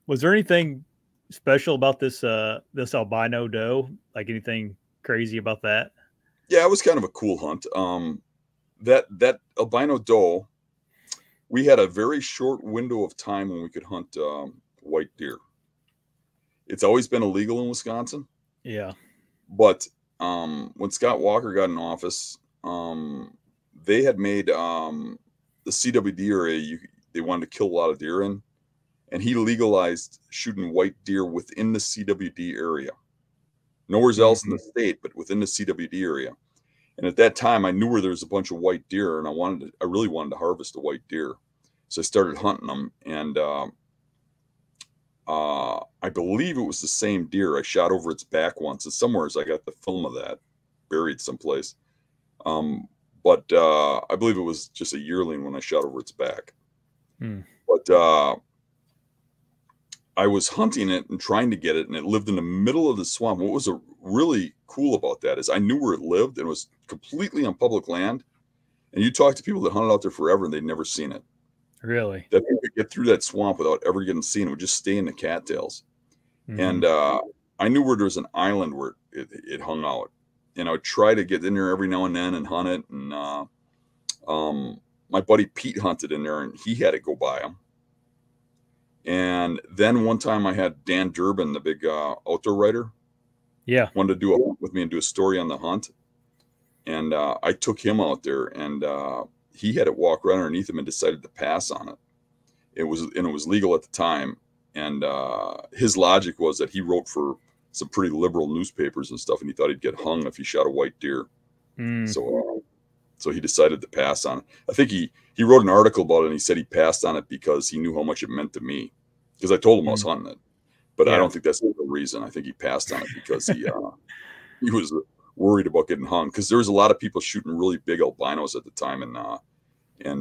Was there anything special about this this albino doe? Like anything crazy about that? Yeah, it was kind of a cool hunt. That albino doe, we had a very short window of time when we could hunt white deer. It's always been illegal in Wisconsin, Yeah. but when Scott Walker got in office, they had made the CWD area. They wanted to kill a lot of deer in, and he legalized shooting white deer within the CWD area. Nowhere else in the state, but within the CWD area. And at that time, I knew where there was a bunch of white deer, and I really wanted to harvest a white deer. So I started hunting them, and I believe it was the same deer. I shot over its back once, and somewhere I got the film of that buried someplace. But I believe it was just a yearling when I shot over its back. But I was hunting it and trying to get it, and it lived in the middle of the swamp. What was really cool about that is I knew where it lived, and it was completely on public land. And you talk to people that hunted out there forever, and they'd never seen it. Really? That they could get through that swamp without ever getting seen. It would just stay in the cattails. And I knew where there was an island where it hung out. And I would try to get in there every now and then and hunt it. And my buddy Pete hunted in there, and he had to go by him. And then one time I had Dan Durbin, the big outdoor writer, wanted to do a hunt with me and do a story on the hunt. And I took him out there, and he had it walk right underneath him and decided to pass on it. It was legal at the time. And his logic was that he wrote for some pretty liberal newspapers and stuff, and he thought he'd get hung if he shot a white deer. So he decided to pass on it. I think he wrote an article about it, and he said he passed on it because he knew how much it meant to me. Because I told him I was hunting it. But I don't think that's the reason. I think he passed on it because he was worried about getting hung. Because there was a lot of people shooting really big albinos at the time, and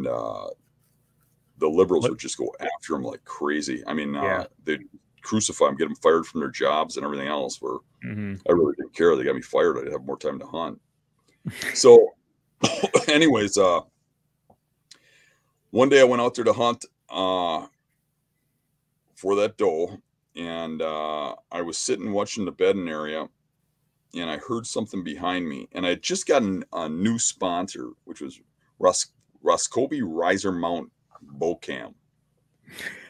the liberals would just go after him like crazy. I mean, they'd crucify them, get them fired from their jobs and everything else. Where I really didn't care. They got me fired. I'd have more time to hunt. So anyways, one day I went out there to hunt for that doe, and I was sitting watching the bedding area, and I heard something behind me, and I had just gotten a new sponsor, which was Roscoe Riser Mount Bow Cam.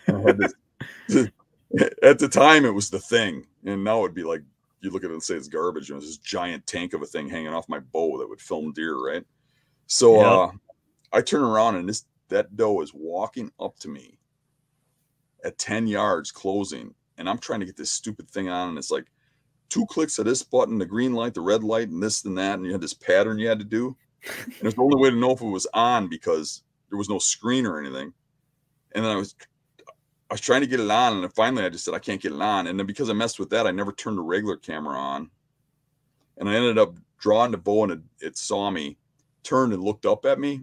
At the time, it was the thing, and now it'd be like you look at it and say it's garbage. And it was this giant tank of a thing hanging off my bow that would film deer, right? So I turn around, and that doe is walking up to me at 10 yards closing, and I'm trying to get this stupid thing on, and it's like 2 clicks of this button, the green light, the red light, and this and that, and you had this pattern you had to do. And there's the only way to know if it was on because there was no screen or anything. And then I was trying to get it on, and then finally I just said I can't get it on. And then because I messed with that, I never turned the regular camera on, and I ended up drawing the bow, and it saw me, turned and looked up at me,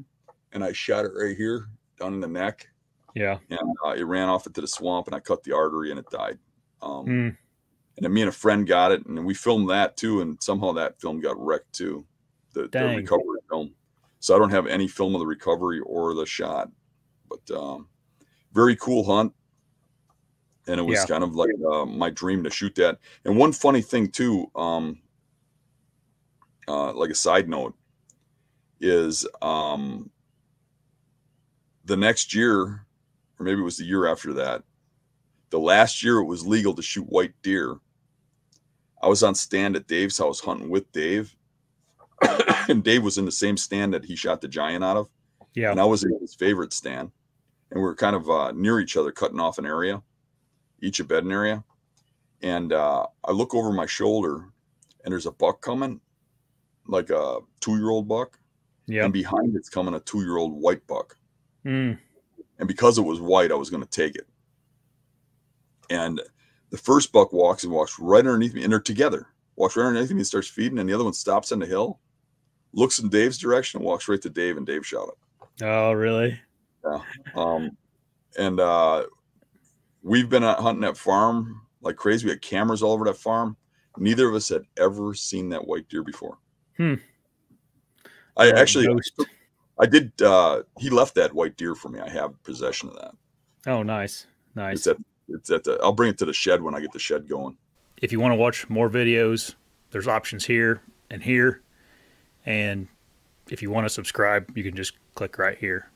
and I shot it right here down in the neck. Yeah. And it ran off into the swamp, and I cut the artery, and it died. And then me and a friend got it, and we filmed that too. And somehow that film got wrecked too, the recovery film. So I don't have any film of the recovery or the shot, but very cool hunt. And it was kind of like my dream to shoot that. And one funny thing too, like a side note, is the next year, or maybe it was the year after that, the last year it was legal to shoot white deer. I was on stand at Dave's house hunting with Dave, and Dave was in the same stand that he shot the giant out of. Yeah. And I was in his favorite stand, and we were kind of near each other, cutting off an area, each a bedding area. And I look over my shoulder, and there's a buck coming, like a 2-year-old buck. Yeah. And behind it's coming a 2-year-old white buck. And because it was white, I was going to take it. And the first buck walks right underneath me, and they're together. Walks right underneath me and starts feeding, and the other one stops on the hill, looks in Dave's direction, and walks right to Dave, and Dave shot it. Oh, really? Yeah. And we've been out hunting that farm like crazy. We had cameras all over that farm. Neither of us had ever seen that white deer before. I actually... I did. He left that white deer for me. I have possession of that. Oh, nice. It's at It's at the. I'll bring it to the shed when I get the shed going. If you want to watch more videos, there's options here and here. And if you want to subscribe, you can just click right here.